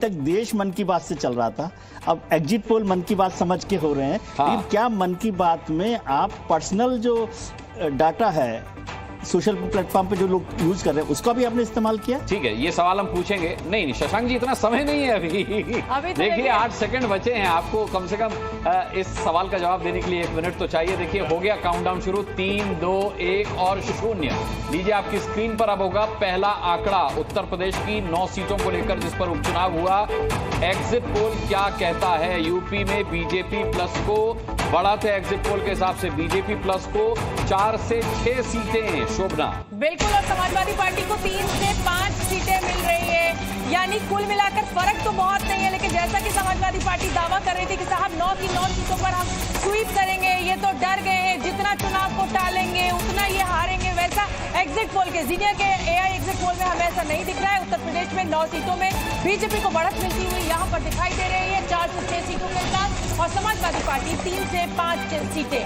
तक देश मन की बात से चल रहा था, अब एग्जिट पोल मन की बात समझ के हो रहे हैं। लेकिन क्या मन की बात में आप पर्सनल जो डाटा है सोशल प्लेटफॉर्म पे जो लोग यूज कर रहे हैं उसका भी आपने इस्तेमाल किया? ठीक है, ये सवाल हम पूछेंगे। नहीं शशांक जी, इतना समय नहीं है अभी तो देखिए 8 सेकंड बचे हैं आपको कम से कम इस सवाल का जवाब देने के लिए 1 मिनट तो चाहिए। देखिए हो गया काउंटडाउन शुरू, 3, 2, 1 और 0। लीजिए आपकी स्क्रीन पर अब होगा पहला आंकड़ा उत्तर प्रदेश की 9 सीटों को लेकर जिस पर उपचुनाव हुआ। एग्जिट पोल क्या कहता है? यूपी में बीजेपी प्लस को बढ़ाते एग्जिट पोल के हिसाब से बीजेपी प्लस को 4 से 6 सीटें। शोभना बिल्कुल, और समाजवादी पार्टी को 3 से 5 सीटें मिल रही है, यानी कुल मिलाकर फर्क तो बहुत नहीं है। लेकिन जैसा कि समाजवादी पार्टी दावा कर रही थी कि साहब 9 की 9 सीटों पर हम स्वीप करेंगे, ये तो डर गए हैं, जितना चुनाव को टालेंगे उतना ये हारेंगे। वैसा एग्जिट पोल के जीनिया के एआई एग्जिट पोल में हमें ऐसा नहीं दिख रहा है। उत्तर प्रदेश में 9 सीटों में बीजेपी को बढ़त मिलती हुई यहाँ पर दिखाई दे रही है 4 से 6 सीटों के साथ, और समाजवादी पार्टी 3 से 5 सीटें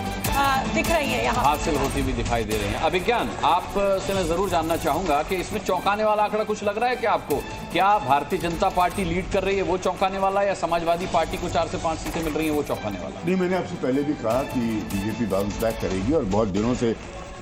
दिख रही है यहाँ हासिल होती भी दिखाई दे रही हैं। अभिज्ञान, आपसे मैं जरूर जानना चाहूंगा कि इसमें चौंकाने वाला आंकड़ा कुछ लग रहा है क्या आपको? क्या भारतीय जनता पार्टी लीड कर रही है वो चौंकाने वाला है, या समाजवादी पार्टी को 4 से 5 सीटें मिल रही है वो चौंकाने वाला? नहीं, मैंने आपसे पहले भी कहा कि बीजेपी बाउंस बैक करेगी, और बहुत दिनों से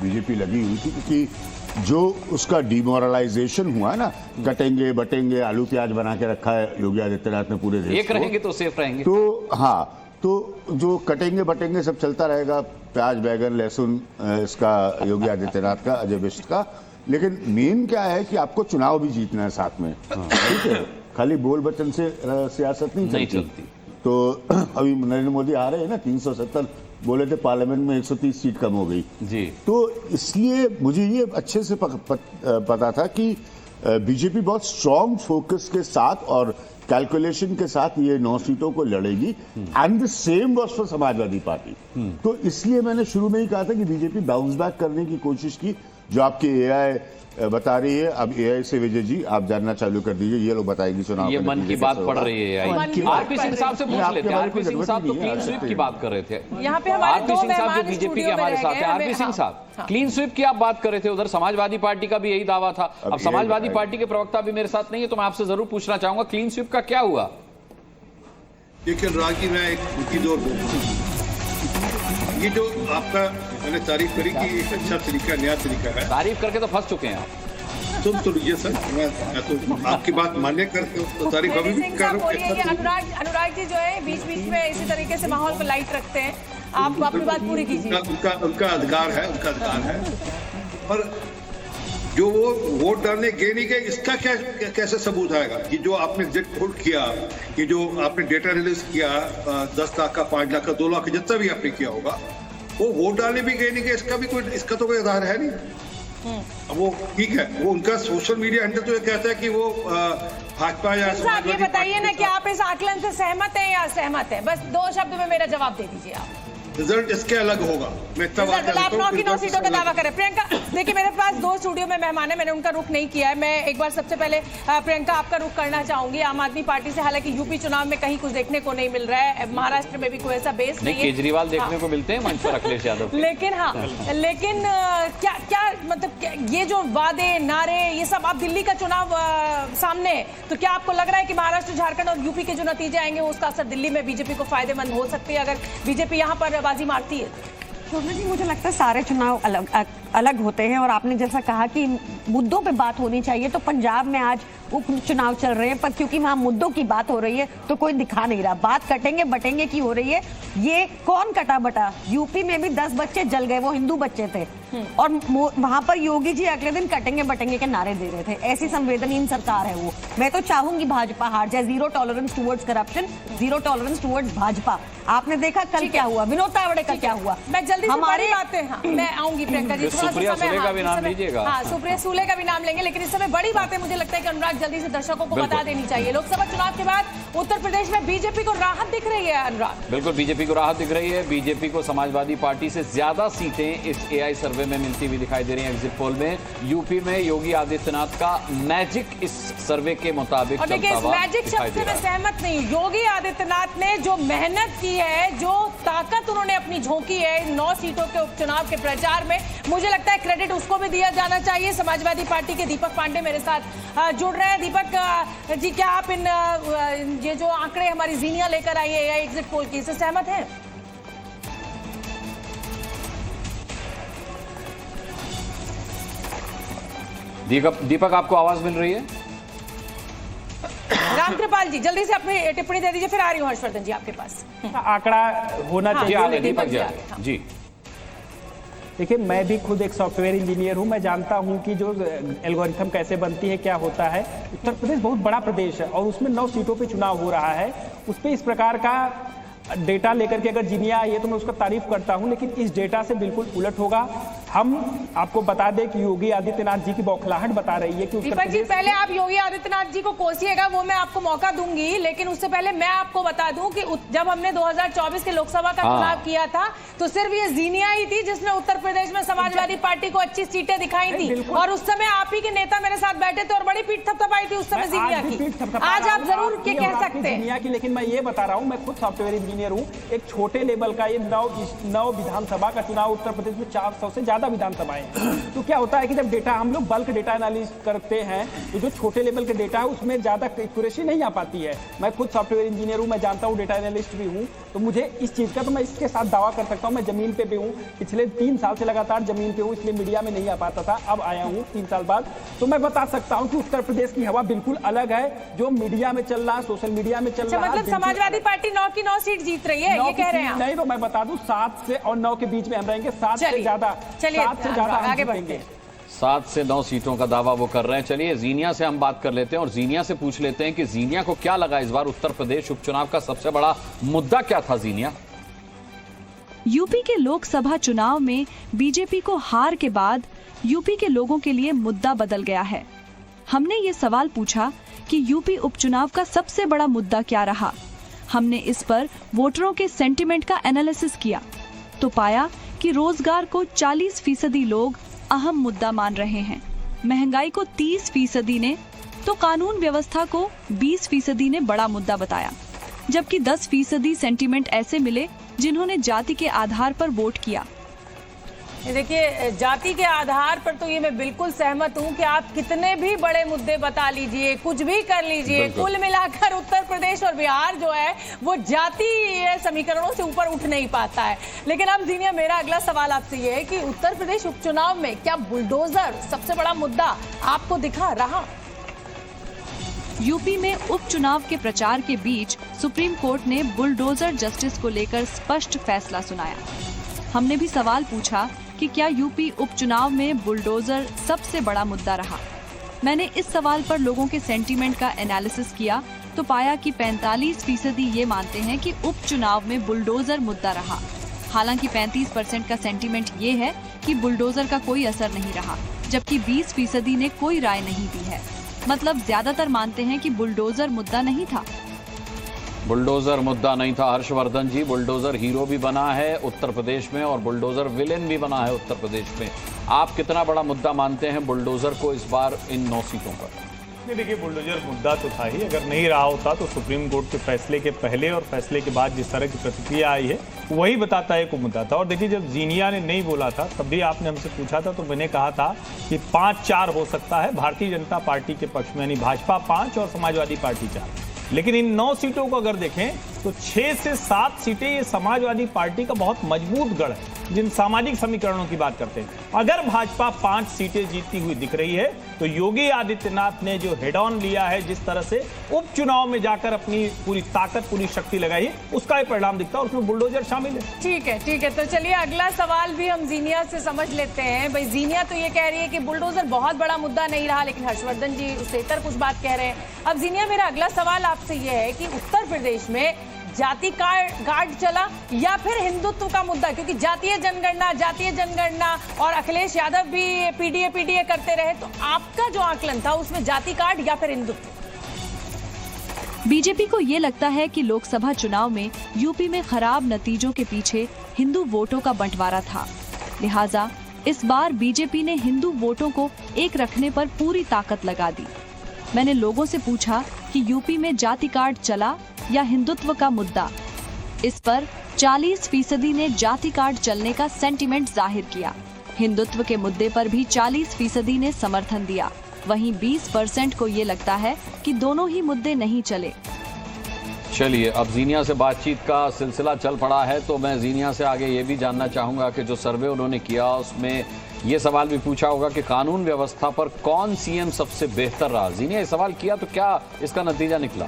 बीजेपी लगी हुई थी, क्योंकि जो उसका डिमोरलाइजेशन हुआ ना, कटेंगे बटेंगे आलू प्याज बना के रखा है योगी आदित्यनाथ ने पूरे देश एक रहेंगे तो सेफ रहेंगे। तो हाँ, तो जो कटेंगे बटेंगे सब चलता रहेगा, प्याज बैगन लहसुन इसका योगी आदित्यनाथ का, अजय बिष्ट का। लेकिन मेन क्या है कि आपको चुनाव भी जीतना है साथ में, ठीक है? खाली बोल बचन से सियासत नहीं चलती। तो अभी नरेंद्र मोदी आ रहे हैं ना, 370 बोले थे, पार्लियामेंट में 130 सीट कम हो गई जी। तो इसलिए मुझे ये अच्छे से पता था कि बीजेपी बहुत स्ट्रॉन्ग फोकस के साथ और कैलकुलेशन के साथ ये 9 सीटों को लड़ेगी, and the same was for Samajwadi party. तो इसलिए मैंने शुरू में ही कहा था कि बीजेपी बाउंस बैक करने की कोशिश की, जो आपकी एआई बता रही है। अब एआई से विजय जी आप जानना चालू कर दीजिए, ये लोग बताएंगे चुनाव। ये मन की बात पढ़ रही है। आरपी सिंह साहब से पूछ लेते हैं। आरपी सिंह साहब तो क्लीन स्वीप की बात कर रहे थे यहाँ पे। आरपी सिंह साहब जो बीजेपी के हमारे साथ है, आरपी सिंह साहब क्लीन स्वीप की आप बात कर रहे थे, उधर समाजवादी पार्टी का भी यही दावा था। अब समाजवादी पार्टी के प्रवक्ता भी मेरे साथ नहीं है, तो मैं आपसे जरूर पूछना चाहूंगा क्लीन स्वीप का क्या हुआ? देखिए रागी, मैं एक चीज और बोलूँ, ये जो आपका मैंने तारीफ करी कि एक अच्छा तरीका, नया तरीका है। तारीफ करके तो फंस चुके हैं आप। सुन तो लीजिए सर, मैं तो आपकी बात मान्य करते हो, तो तारीफ अभी भी कर रहा हूँ। अनुराग जी जो है बीच बीच में इसी तरीके से माहौल को लाइट रखते हैं, आप अपनी बात पूरी कीजिए। उनका अधिकार है, उनका अधिकार है। पर जो वो वोट डालने गए नहीं गए, इसका क्या कैसे सबूत आएगा? कि जो आपने एग्जिट पोल किया, कि जो आपने डेटा रिलीज किया 10 लाख का, 5 लाख का, 2 लाख का, जितना भी आपने किया होगा, वो वोट डालने भी गए नहीं गए, इसका तो कोई आधार है नहीं। अब वो ठीक है, वो उनका सोशल मीडिया हैंडल तो ये कहता है कि वो भाजपा या साहब ये बताइए ना कि आप इस आकलन से सहमत हैं या असहमत हैं? बस 2 शब्द में मेरा जवाब दे दीजिए आप। रिजल्ट इसके अलग होगा। मैं आप 9 की 9 सीटों का दावा करें। प्रियंका, देखिए मेरे पास 2 स्टूडियो में मेहमान है, मैंने उनका रुख नहीं किया है। मैं एक बार सबसे पहले प्रियंका आपका रुख करना चाहूंगी। आम आदमी पार्टी से हालांकि यूपी चुनाव में कहीं कुछ देखने को नहीं मिल रहा है, महाराष्ट्र में भी कोई ऐसा बेस नहीं है। केजरीवाल देखने को मिलते हैं मंच पर, अखिलेश यादव। लेकिन क्या मतलब ये जो वादे नारे ये सब, आप दिल्ली का चुनाव सामने, तो क्या आपको लग रहा है कि महाराष्ट्र, झारखंड और यूपी के जो नतीजे आएंगे उसका असर दिल्ली में बीजेपी को फायदेमंद हो सकती है अगर बीजेपी यहाँ पर बाजी मारती है? शोभना जी, मुझे लगता है सारे चुनाव अलग होते हैं, और आपने जैसा कहा कि मुद्दों पे बात होनी चाहिए, तो पंजाब में आज उपचुनाव चल रहे हैं, पर क्योंकि वहां मुद्दों की बात हो रही है तो कोई दिखा नहीं रहा, बात कटेंगे बटेंगे की हो रही है। ये कौन कटा बटा? यूपी में भी 10 बच्चे जल गए, वो हिंदू बच्चे थे, और वहां पर योगी जी अगले दिन कटेंगे बटेंगे के नारे दे रहे थे। ऐसी संवेदनहीन सरकार है वो। मैं तो चाहूंगी भाजपा हार जाए। 0 tolerance towards corruption, 0 tolerance towards Bhajpa. आपने देखा कल क्या हुआ, विनोद तावड़े का क्या हुआ। मैं जल्दी हमारी बातें, हाँ मैं आऊंगी प्रियंका जी, सुप्रिया सुले का भी नाम लीजिएगा। हाँ, सुप्रिया सुले का भी नाम लेंगे, लेकिन इस समय बड़ी बातें मुझे लगता है कि अनुराग जल्दी से दर्शकों को बता देनी चाहिए। लोकसभा चुनाव के बाद उत्तर प्रदेश में बीजेपी को राहत दिख रही है अनुराग। बिल्कुल बीजेपी को राहत दिख रही है। बीजेपी को समाजवादी पार्टी से ज्यादा सीटें इस एआई सर्वे में मिलती हुई दिखाई दे रही हैं एग्जिट पोल में। यूपी में योगी आदित्यनाथ का मैजिक इस सर्वे के मुताबिक और देखिए इस मैजिक शब्द से मैं सहमत नहीं। योगी आदित्यनाथ ने जो मेहनत की है, जो ताकत उन्होंने अपनी झोंकी है 9 सीटों के उपचुनाव के प्रचार में, मुझे लगता है क्रेडिट उसको भी दिया जाना चाहिए। समाजवादी पार्टी के दीपक पांडे मेरे साथ जुड़ रहे हैं। दीपक जी, क्या आप ये जो आंकड़े हमारी जीनिया लेकर आई है एग्जिट पोल की, इससे सहमत हैं? दीपक आपको आवाज मिल रही है? रामकृपाल जी जल्दी से अपनी टिप्पणी दे दीजिए, फिर आ रही हूं हर्षवर्धन जी आपके पास। आंकड़ा होना चाहिए। दीपक जी देखिए, मैं भी खुद एक सॉफ्टवेयर इंजीनियर हूं। मैं जानता हूं कि जो एल्गोरिथम कैसे बनती है, क्या होता है। उत्तर प्रदेश बहुत बड़ा प्रदेश है और उसमें 9 सीटों पे चुनाव हो रहा है। उस पर इस प्रकार का डेटा लेकर के अगर जीनिया आई है तो मैं उसका तारीफ करता हूं, लेकिन इस डेटा से बिल्कुल उलट होगा। हम आपको बता दें कि योगी आदित्यनाथ जी की बौखलाहट बता रही है कि दीपक जी पहले आप योगी आदित्यनाथ जी को कोसिएगा, वो मैं आपको मौका दूंगी, लेकिन उससे पहले मैं आपको बता दूं कि जब हमने 2024 के लोकसभा का चुनाव किया था तो सिर्फ ये जीनिया ही थी जिसमें उत्तर प्रदेश में समाजवादी पार्टी को अच्छी सीटें दिखाई थी, और उस समय आप ही के नेता मेरे साथ बैठे थे और बड़ी पीठ थपथपाई थी उस समय जीनिया की। आज आप जरूर ये कह सकते हैं की, लेकिन मैं ये बता रहा हूँ, मैं खुद सॉफ्टवेयर इंजीनियर हूँ। एक छोटे लेवल का ये 9 विधानसभा का चुनाव उत्तर प्रदेश में 400 से ज्यादा विधानसभाएं हैं। तो क्या होता है कि जब डेटा हम लोग बल्क डेटा एनालिसिस करते हैं तो जो छोटे लेवल के डेटा है उसमें ज्यादा एक्यूरेसी नहीं आ पाती है। मैं खुद सॉफ्टवेयर इंजीनियर हूं, मैं जानता हूं, डेटा एनालिस्ट भी हूं, तो मुझे इस चीज का, तो मैं इसके साथ दावा कर सकता हूं। मैं जमीन पे भी हूं, पिछले 3 साल से लगातार जमीन पे हूं, इसलिए मीडिया में नहीं आ पाता था, अब आया हूं 3 साल बाद। तो मैं बता सकता हूं कि उत्तर प्रदेश की हवा बिल्कुल अलग है। जो मीडिया में चल रहा, सोशल मीडिया में चल रहा है, मतलब समाजवादी पार्टी 9 की 9 सीट जीत रही है, ये कह रहे हैं? नहीं, तो मैं बता दूं 7 से और 9 के बीच में हम रहेंगे। 7 से ज्यादा आगे बढ़ेंगे। 7 से 9 सीटों का दावा वो कर रहे हैं। चलिए जीनिया से हम बात कर लेते हैं और जीनिया से पूछ लेते हैं कि जीनिया को क्या लगा इस बार उत्तर प्रदेश उपचुनाव का सबसे बड़ा मुद्दा क्या था। जीनिया, यूपी के लोकसभा चुनाव में बीजेपी को हार के बाद यूपी के लोगों के लिए मुद्दा बदल गया है। हमने ये सवाल पूछा कि यूपी उपचुनाव का सबसे बड़ा मुद्दा क्या रहा। हमने इस पर वोटरों के सेंटिमेंट का एनालिसिस किया तो पाया कि रोजगार को 40% लोग अहम मुद्दा मान रहे हैं, महंगाई को 30% ने, तो कानून व्यवस्था को 20% ने बड़ा मुद्दा बताया, जबकि 10% सेंटिमेंट ऐसे मिले जिन्होंने जाति के आधार पर वोट किया। देखिए, जाति के आधार पर तो ये मैं बिल्कुल सहमत हूं कि आप कितने भी बड़े मुद्दे बता लीजिए, कुछ भी कर लीजिए, कुल मिलाकर उत्तर प्रदेश और बिहार जो है वो जाति समीकरणों से ऊपर उठ नहीं पाता है। लेकिन अब जीनिया, मेरा अगला सवाल आपसे ये है कि उत्तर प्रदेश उपचुनाव में क्या बुलडोजर सबसे बड़ा मुद्दा आपको दिखा रहा? यूपी में उपचुनाव के प्रचार के बीच सुप्रीम कोर्ट ने बुलडोजर जस्टिस को लेकर स्पष्ट फैसला सुनाया। हमने भी सवाल पूछा कि क्या यूपी उपचुनाव में बुलडोजर सबसे बड़ा मुद्दा रहा। मैंने इस सवाल पर लोगों के सेंटीमेंट का एनालिसिस किया तो पाया कि 45% ये मानते हैं कि उपचुनाव में बुलडोजर मुद्दा रहा। हालांकि 35% का सेंटीमेंट ये है कि बुलडोजर का कोई असर नहीं रहा, जबकि 20% ने कोई राय नहीं दी है। मतलब ज्यादातर मानते हैं कि बुलडोजर मुद्दा नहीं था। बुलडोजर मुद्दा नहीं था। हर्षवर्धन जी, बुलडोजर हीरो भी बना है उत्तर प्रदेश में और बुलडोजर विलेन भी बना है उत्तर प्रदेश में। आप कितना बड़ा मुद्दा मानते हैं बुलडोजर को इस बार इन 9 सीटों पर? नहीं, देखिए, बुलडोजर मुद्दा तो था ही। अगर नहीं रहा होता तो सुप्रीम कोर्ट के फैसले के पहले और फैसले के बाद जिस तरह की प्रतिक्रिया आई है वही बताता है को मुद्दा था। और देखिए, जब जीनिया ने नहीं बोला था तब भी आपने हमसे पूछा था तो मैंने कहा था कि 5-4 हो सकता है भारतीय जनता पार्टी के पक्ष में, यानी भाजपा 5 और समाजवादी पार्टी 4। लेकिन इन 9 सीटों को अगर देखें तो 6 से 7 सीटें ये समाजवादी पार्टी का बहुत मजबूत गढ़ है जिन सामाजिक समीकरणों की बात करते हैं। अगर भाजपा 5 सीटें जीतती हुई दिख रही है तो योगी आदित्यनाथ ने जो हेड ऑन लिया है, जिस तरह से उपचुनाव में जाकर अपनी पूरी ताकत, पूरी शक्ति लगाई है, उसका ही परिणाम दिखता है और उसमें बुलडोजर शामिल है। ठीक है। तो चलिए अगला सवाल भी हम जीनिया से समझ लेते हैं। भाई, जीनिया तो ये कह रही है कि बुलडोजर बहुत बड़ा मुद्दा नहीं रहा, लेकिन हर्षवर्धन जी उससे इतर कुछ बात कह रहे हैं। अब जीनिया, मेरा अगला सवाल आपसे ये है कि उत्तर प्रदेश में जाति गार्ड चला या फिर हिंदुत्व का मुद्दा, क्योंकि जातीय जनगणना और अखिलेश यादव भी पीडीए करते रहे, तो आपका जो आकलन था उसमें जाति कार्ड या फिर हिंदुत्व? बीजेपी को ये लगता है कि लोकसभा चुनाव में यूपी में खराब नतीजों के पीछे हिंदू वोटों का बंटवारा था। लिहाजा इस बार बीजेपी ने हिंदू वोटों को एक रखने पर पूरी ताकत लगा दी। मैंने लोगों से पूछा कि यूपी में जाति कार्ड चला या हिंदुत्व का मुद्दा। इस पर 40% ने जाति कार्ड चलने का सेंटीमेंट जाहिर किया। हिंदुत्व के मुद्दे पर भी 40% ने समर्थन दिया। वहीं 20% को ये लगता है कि दोनों ही मुद्दे नहीं चले। चलिए, अब जीनिया से बातचीत का सिलसिला चल पड़ा है, तो मैं जीनिया से आगे ये भी जानना चाहूंगा कि जो सर्वे उन्होंने किया उसमें ये सवाल भी पूछा होगा कि कानून व्यवस्था पर कौन सीएम सबसे बेहतर रहा। जीनिया ये सवाल किया तो क्या इसका नतीजा निकला?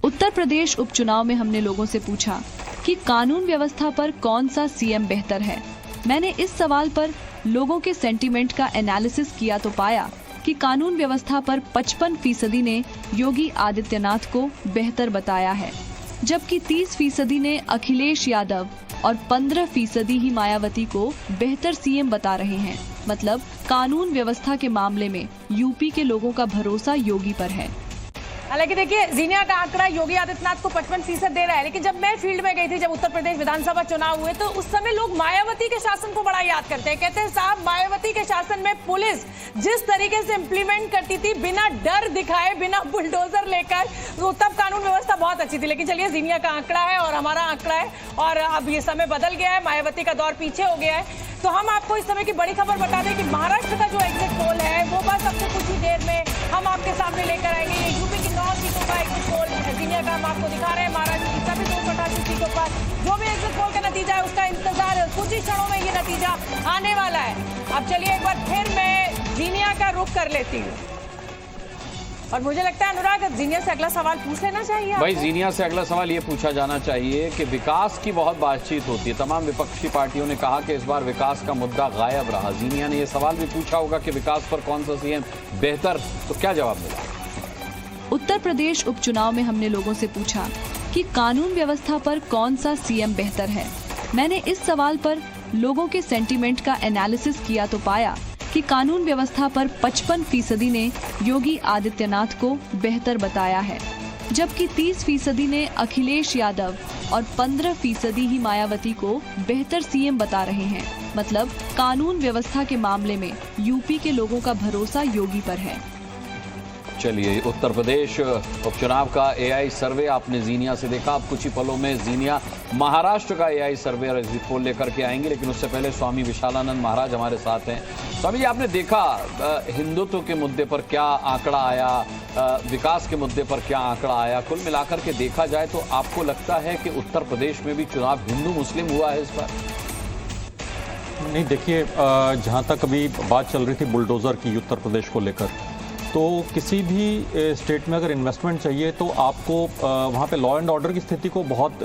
उत्तर प्रदेश उपचुनाव में हमने लोगों से पूछा कि कानून व्यवस्था पर कौन सा सीएम बेहतर है। मैंने इस सवाल पर लोगों के सेंटीमेंट का एनालिसिस किया तो पाया कि कानून व्यवस्था पर 55% ने योगी आदित्यनाथ को बेहतर बताया है, जबकि 30% ने अखिलेश यादव और 15% ही मायावती को बेहतर सीएम बता रहे हैं। मतलब कानून व्यवस्था के मामले में यूपी के लोगों का भरोसा योगी पर है। हालांकि देखिए, जीनिया का आंकड़ा योगी आदित्यनाथ को 55% दे रहा है, लेकिन जब मैं फील्ड में गई थी, जब उत्तर प्रदेश विधानसभा चुनाव हुए, तो उस समय लोग मायावती के शासन को बड़ा याद करते हैं। कहते हैं साहब, मायावती के शासन में पुलिस जिस तरीके से इंप्लीमेंट करती थी, बिना डर दिखाए, बिना बुलडोजर लेकर, तो तब कानून व्यवस्था बहुत अच्छी थी। लेकिन चलिए, जीनिया का आंकड़ा है और हमारा आंकड़ा है, और अब ये समय बदल गया है, मायावती का दौर पीछे हो गया है। तो हम आपको इस समय की बड़ी खबर बता दें कि महाराष्ट्र का जो एग्जिट पोल है, वो बस अब से कुछ ही देर में हम आपके सामने लेकर आएंगे। ये यूपी की 9 सीटों का एग्जिट पोल जीनिया का हम आपको दिखा रहे हैं। महाराष्ट्र की सभी 288 सीटों पर जो भी एग्जिट पोल का नतीजा है, उसका इंतजार है। कुछ ही क्षणों में ये नतीजा आने वाला है। अब चलिए, एक बार फिर मैं जीनिया का रुख कर लेती हूँ, और मुझे लगता है अनुराग, जीनिया से अगला सवाल पूछ लेना चाहिए। भाई, जीनिया से अगला सवाल ये पूछा जाना चाहिए कि विकास की बहुत बातचीत होती है, तमाम विपक्षी पार्टियों ने कहा कि इस बार विकास का मुद्दा गायब रहा। जीनिया ने ये सवाल भी पूछा होगा कि विकास पर कौन सा सीएम बेहतर, तो क्या जवाब मिला? उत्तर प्रदेश उपचुनाव में हमने लोगों से पूछा कि कानून व्यवस्था पर कौन सा सीएम बेहतर है। मैंने इस सवाल पर लोगों के सेंटीमेंट का एनालिसिस किया तो पाया कि कानून व्यवस्था पर 55% ने योगी आदित्यनाथ को बेहतर बताया है, जबकि 30% ने अखिलेश यादव और 15% ही मायावती को बेहतर सीएम बता रहे हैं। मतलब कानून व्यवस्था के मामले में यूपी के लोगों का भरोसा योगी पर है। चलिए, उत्तर प्रदेश उपचुनाव का एआई सर्वे आपने जीनिया से देखा। अब कुछ ही पलों में जीनिया महाराष्ट्र का एआई सर्वे और एग्जिट पोल लेकर के आएंगे, लेकिन उससे पहले स्वामी विशालानंद महाराज हमारे साथ हैं। स्वामी जी, आपने देखा हिंदुत्व के मुद्दे पर क्या आंकड़ा आया, विकास के मुद्दे पर क्या आंकड़ा आया, कुल मिलाकर के देखा जाए तो आपको लगता है कि उत्तर प्रदेश में भी चुनाव हिंदू मुस्लिम हुआ है इस बार? नहीं, देखिए, जहाँ तक अभी बात चल रही थी बुलडोजर की उत्तर प्रदेश को लेकर, तो किसी भी स्टेट में अगर इन्वेस्टमेंट चाहिए तो आपको वहाँ पे लॉ एंड ऑर्डर की स्थिति को बहुत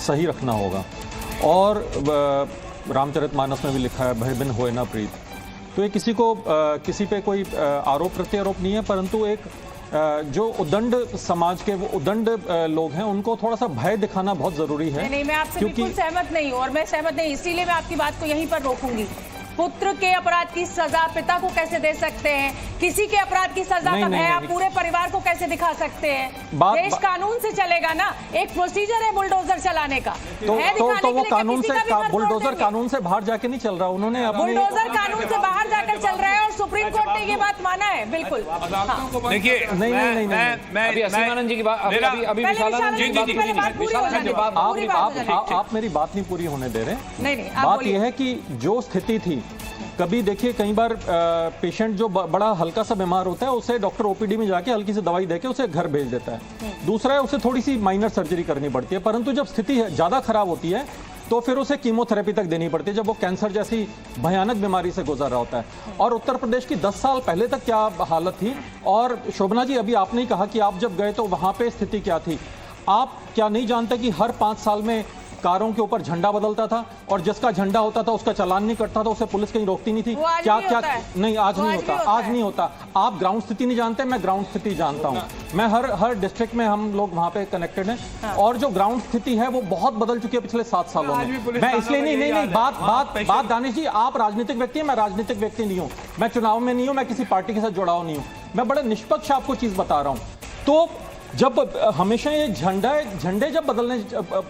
सही रखना होगा। और रामचरितमानस में भी लिखा है, भय बिन होए ना प्रीत। तो ये किसी पे कोई आरोप प्रत्यारोप नहीं है, परंतु एक जो उदंड समाज के वो उदंड लोग हैं, उनको थोड़ा सा भय दिखाना बहुत जरूरी है। नहीं, मैं आपसे बिल्कुल सहमत नहीं हूँ, और मैं सहमत नहीं, इसीलिए मैं आपकी बात को यहीं पर रोकूंगी। पुत्र के अपराध की सजा पिता को कैसे दे सकते हैं? किसी के अपराध की सजा का भय आप पूरे परिवार को कैसे दिखा सकते हैं? देश कानून से चलेगा ना, एक प्रोसीजर है बुलडोजर चलाने का। तो वो कानून से, बुलडोजर कानून से बाहर जाके नहीं चल रहा, उन्होंने बुलडोजर कानून से बाहर जाकर चल रहा है, और सुप्रीम कोर्ट ने ये बात माना है। बिल्कुल। देखिए, नहीं, जी की बात, अभी विशालानंद जी, आप मेरी बात नहीं पूरी होने दे रहे। नहीं, बात यह है कि जो स्थिति थी, कभी देखिए कई बार पेशेंट जो बड़ा हल्का सा बीमार होता है, उसे डॉक्टर ओपीडी में जाके हल्की सी दवाई देके उसे घर भेज देता है। दूसरा है, उसे थोड़ी सी माइनर सर्जरी करनी पड़ती है, परंतु जब स्थिति ज्यादा खराब होती है तो फिर उसे कीमोथेरेपी तक देनी पड़ती है, जब वो कैंसर जैसी भयानक बीमारी से गुजर रहा होता है। और उत्तर प्रदेश की 10 साल पहले तक क्या हालत थी? और शोभना जी, अभी आपने कहा कि आप जब गए तो वहां पे स्थिति क्या थी। आप क्या नहीं जानते कि हर 5 साल में कारों के ऊपर झंडा बदलता था, और जिसका झंडा होता था उसका चालान नहीं कटता था, उसे पुलिस कहीं रोकती नहीं थी। क्या नहीं, आज नहीं होता। आप ग्राउंड स्थिति नहीं जानते, मैं ग्राउंड स्थिति जानता हूं। मैं हर डिस्ट्रिक्ट में हम लोग वहां पे कनेक्टेड हैं, और जो ग्राउंड स्थिति है वो बहुत बदल चुकी है पिछले 7 सालों में। मैं इसलिए नहीं, बात दानिश जी, आप राजनीतिक व्यक्ति हैं, मैं राजनीतिक व्यक्ति नहीं हूं, मैं चुनाव में नहीं हूं, मैं किसी पार्टी के साथ जुड़ाव नहीं हूं, मैं बड़े निष्पक्ष आपको चीज बता रहा हूं। तो जब हमेशा ये झंडे जब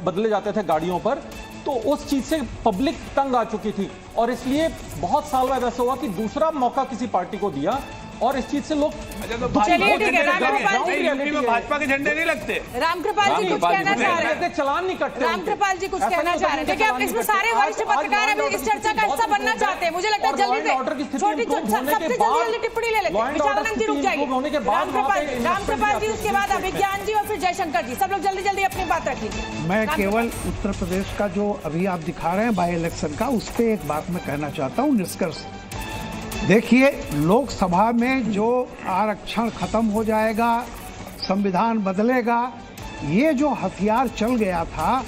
बदले जाते थे गाड़ियों पर, तो उस चीज से पब्लिक तंग आ चुकी थी और इसलिए बहुत साल बाद ऐसा हुआ कि दूसरा मौका किसी पार्टी को दिया और इस चीज से लोग चलिए ठीक है, रामकृपाल जी यूपी में भाजपा के झंडे नहीं लगते। रामकृपाल जी कुछ कहना चाह रहे हैं, चलान नहीं कटते। रामकृपाल जी कुछ कहना चाह रहे हैं। देखिए, आप इसमें सारे वरिष्ठ पत्रकार अभी इस चर्चा का हिस्सा बनना चाहते हैं। मुझे लगता है जल्दी से छोटी सबसे जल्दी टिप्पणी ले लेते हैं। विचारानंद जी रुक जाइए, रामकृपाल जी, उसके बाद अभिज्ञान जी और फिर जयशंकर जी, सब लोग जल्दी जल्दी अपनी बात रख लीजिए। मैं केवल उत्तर प्रदेश का जो अभी आप दिखा रहे हैं बाई इलेक्शन का, उस पर एक बात मैं कहना चाहता हूँ निष्कर्ष। देखिए, लोकसभा में जो आरक्षण खत्म हो जाएगा, संविधान बदलेगा, ये जो हथियार चल गया था,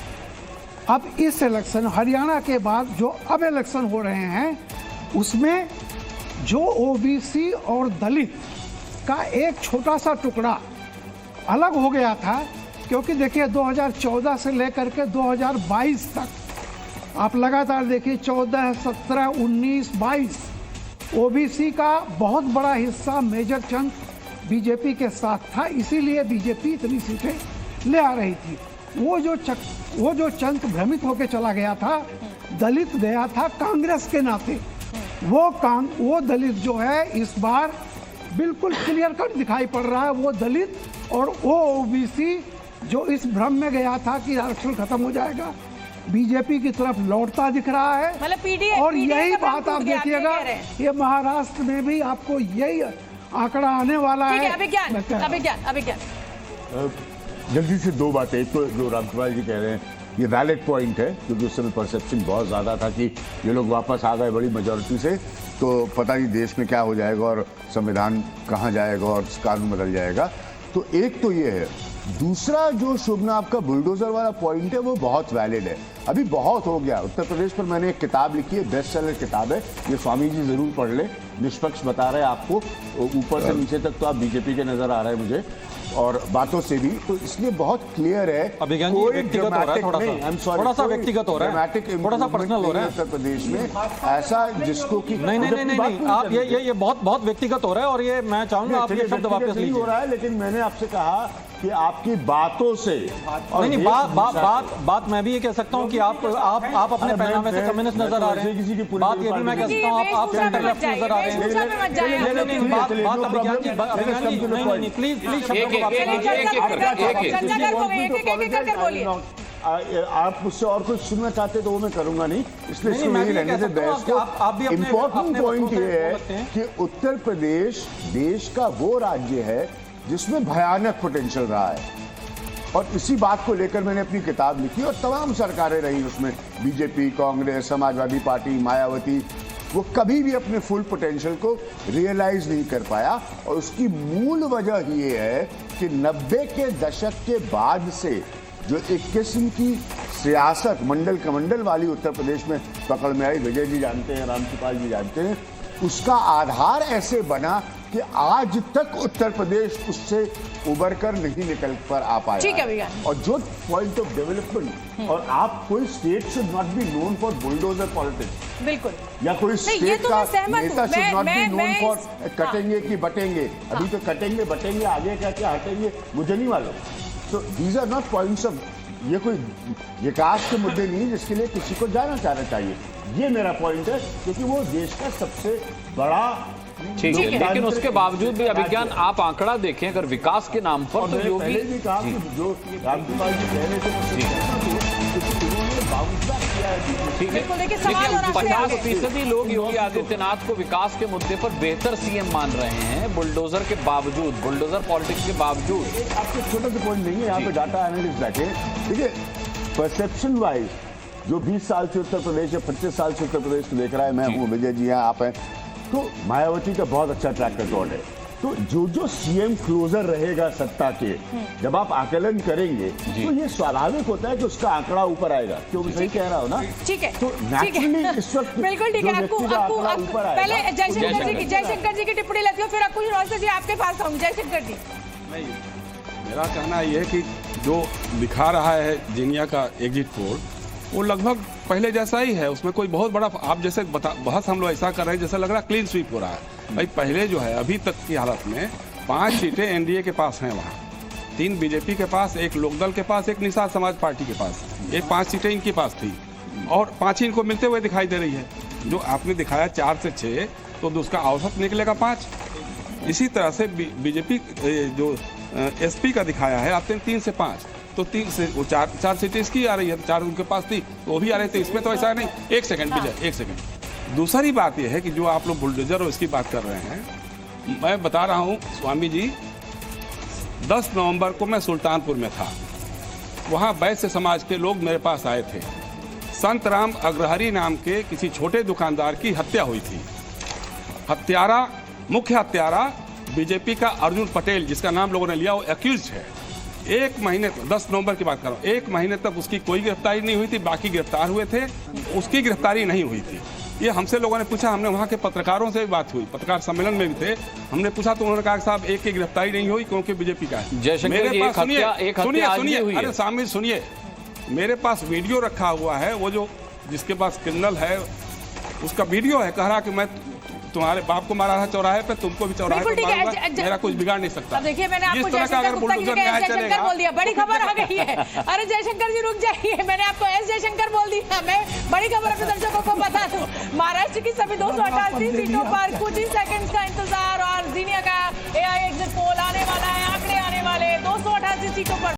अब इस इलेक्शन हरियाणा के बाद जो अब इलेक्शन हो रहे हैं, उसमें जो ओबीसी और दलित का एक छोटा सा टुकड़ा अलग हो गया था, क्योंकि देखिए 2014 से लेकर के 2022 तक आप लगातार देखिए 14, 17, 19, 22 ओबीसी का बहुत बड़ा हिस्सा, मेजर चंक बीजेपी के साथ था, इसीलिए बीजेपी इतनी सीटें ले आ रही थी। वो जो चंक भ्रमित होकर चला गया था, दलित गया था कांग्रेस के नाते, वो दलित जो है इस बार बिल्कुल क्लियर कट दिखाई पड़ रहा है। वो दलित और वो ओबीसी जो इस भ्रम में गया था कि आरक्षण खत्म हो जाएगा, बीजेपी की तरफ लौटता दिख रहा है। मतलब और यही बात आप देखिएगा, ये महाराष्ट्र में भी आपको यही आंकड़ा आने वाला है। अभिज्ञान जल्दी से दो बातें। एक तो जो रामकृपाल जी कह रहे हैं ये वैलिड पॉइंट है, क्योंकि उस समय परसेप्शन बहुत ज़्यादा था कि ये लोग वापस आ गए बड़ी मेजॉरिटी से, तो पता नहीं देश में क्या हो जाएगा और संविधान कहाँ जाएगा और कानून बदल जाएगा। तो एक तो ये है। दूसरा जो शुभना आपका बुलडोजर वाला पॉइंट है वो बहुत वैलिड है। अभी बहुत हो गया। उत्तर प्रदेश पर मैंने एक किताब लिखी है, बेस्ट सेलर किताब है, ये स्वामी जी जरूर पढ़ ले, निष्पक्ष बता रहे हैं आपको, ऊपर से नीचे तक तो आप बीजेपी के नजर आ रहे हैं मुझे और बातों से भी, तो इसलिए बहुत क्लियर है। अभिज्ञान जी व्यक्तिगत हो रहा है, थोड़ा सा व्यक्तिगत हो रहा है, थोड़ा सा पर्सनल हो रहा है उत्तर प्रदेश में ऐसा जिसको कि नहीं आप ये बहुत व्यक्तिगत हो रहा है और ये मैं चाहूंगा आप ये शब्द वापस लीजिए। हो रहा है, लेकिन मैंने आपसे कहा कि आपकी बातों से नहीं बात मैं भी ये कह सकता हूँ कि आप अपने पहनावे से कम्युनिस्ट नजर आ रहे हैं। बात ये भी मैं कह सकता हूँ आप सेंटर लेफ्ट नजर आ रहे हैं। बात अभिज्ञान जी नहीं प्लीज आप मुझसे और कुछ सुनना चाहते तो वो मैं करूंगा नहीं, इसलिए इम्पोर्टेंट पॉइंट ये है कि उत्तर प्रदेश देश का वो राज्य है जिसमें भयानक पोटेंशियल रहा है और इसी बात को लेकर मैंने अपनी किताब लिखी और तमाम सरकारें रही उसमें, बीजेपी, कांग्रेस, समाजवादी पार्टी, मायावती, वो कभी भी अपने फुल पोटेंशियल को रियलाइज नहीं कर पाया। और उसकी मूल वजह ये है कि 90 के दशक के बाद से जो एक किस्म की सियासत मंडल कमंडल वाली उत्तर प्रदेश में पकड़ में आई, विजय जी जानते हैं, रामकृपाल जी जानते हैं, उसका आधार ऐसे बना कि आज तक उत्तर प्रदेश उससे उबर कर नहीं निकल कर आ पाया। ठीक है भैया। और जो पॉइंट ऑफ डेवलपमेंट, और आप कोई state should not be known for bulldozer politics, बिल्कुल, या कोई स्टेट तो का नेता should not be known for कटेंगे कि बटेंगे। अभी तो कटेंगे बटेंगे, आगे क्या क्या हटेंगे मुझे नहीं मालूम। तो these are not points of, ये कोई विकास के मुद्दे नहीं जिसके लिए किसी को जाना चाहना चाहिए। ये मेरा पॉइंट है, क्योंकि वो देश का सबसे बड़ा ठीक है, लेकिन उसके बावजूद भी अभिज्ञान आप आंकड़ा देखें, अगर विकास के नाम पर तो योगी भी कहा कि जो रामकृपाल जी कह रहे थे ठीक है, देखिए 50% लोग योगी आदित्यनाथ को विकास के मुद्दे पर बेहतर सीएम मान रहे हैं, बुलडोजर के बावजूद, बुलडोजर पॉलिटिक्स के बावजूद। आपके छोटे से पॉइंट नहीं है, यहाँ पे डाटा एनालिस्ट बैठे, देखिए परसेप्शन वाइज जो 20 साल से उत्तर प्रदेश या 25 साल से उत्तर प्रदेश को देख रहा है, मैं हूँ, विजय जी हैं, आप हैं, तो मायावती का बहुत अच्छा ट्रैक रिकॉर्ड है। तो जो सीएम क्लोजर रहेगा सत्ता के, जब आप आकलन करेंगे तो ये स्वाभाविक होता है कि उसका आंकड़ा ऊपर आएगा। क्यों सही कह रहा हो ना? ठीक है, तो नेचुरली इस वक्त बिल्कुल ठीक है। आपको पहले जयशंकर जी की टिप्पणी लेती हूँ, फिर अकुल रोहतगी जी आपके पास आऊंगी। जयशंकर जी, नहीं, मेरा कहना यह है कि जो दिखा रहा है जीनिया का एग्जिट पोल, वो लगभग पहले जैसा ही है, उसमें कोई बहुत बड़ा, आप जैसे बहस हम लोग ऐसा कर रहे हैं जैसा लग रहा है क्लीन स्वीप हो रहा है। भाई पहले जो है अभी तक की हालत में 5 सीटें एनडीए के पास हैं वहाँ, 3 बीजेपी के पास, 1 लोकदल के पास, 1 निषाद समाज पार्टी के पास, ये 5 सीटें इनके पास थी और 5 ही इनको मिलते हुए दिखाई दे रही है। जो आपने दिखाया 4 से 6, तो उसका औसत निकलेगा 5। इसी तरह से बीजेपी जो एसपी का दिखाया है आपने 3 से 5, तो 3 से 4 सीटें इसकी आ रही है, 4 उनके पास थी तो वो भी आ रही थी। इसमें तो ऐसा नहीं। 1 सेकंड विजय, 1 सेकंड। दूसरी बात यह है कि जो आप लोग बुलडोजर और इसकी बात कर रहे हैं, मैं बता रहा हूं स्वामी जी, 10 नवंबर को मैं सुल्तानपुर में था। वहां वैश्य समाज के लोग मेरे पास आए थे। संत राम अग्रहरी नाम के किसी छोटे दुकानदार की हत्या हुई थी। मुख्य हत्यारा बीजेपी का अर्जुन पटेल, जिसका नाम लोगों ने लिया, वो एक्यूज है। 1 महीने, 10 नवंबर की बात कर रहा हूँ, 1 महीने तक उसकी कोई गिरफ्तारी नहीं हुई थी, बाकी गिरफ्तार हुए थे, उसकी गिरफ्तारी नहीं हुई थी। ये हमसे लोगों ने पूछा, हमने वहाँ के पत्रकारों से भी बात हुई, पत्रकार सम्मेलन में भी थे, हमने पूछा तो उन्होंने कहा साहब एक की गिरफ्तारी नहीं हुई क्योंकि बीजेपी का है। जयशंकर जी, सुनिए, अरे शामिल सुनिए, मेरे पास वीडियो रखा हुआ है, वो जो जिसके पास क्रिमिनल है उसका वीडियो है, कह रहा कि मैं तुम्हारे बाप को मारा था चौराहे पे, तुमको भी चौराहे पे मारूंगा, मेरा कुछ बिगाड़ नहीं सकता। अब देखिए, मैंने आपको जयशंकर बोल दिया, बड़ी खबर आ गई है। अरे जयशंकर जी रुक जाइए, मैंने आपको एस जयशंकर बोल दिया। मैं बड़ी खबर अपने दर्शकों को बता दूं, महाराष्ट्र की सभी 288 सीटों पर कुछ ही सेकंड्स का इंतजार और जीनिया का एआई एग्जिट पोल आने वाला है, आंकड़े आने वाले 288 सीटों पर।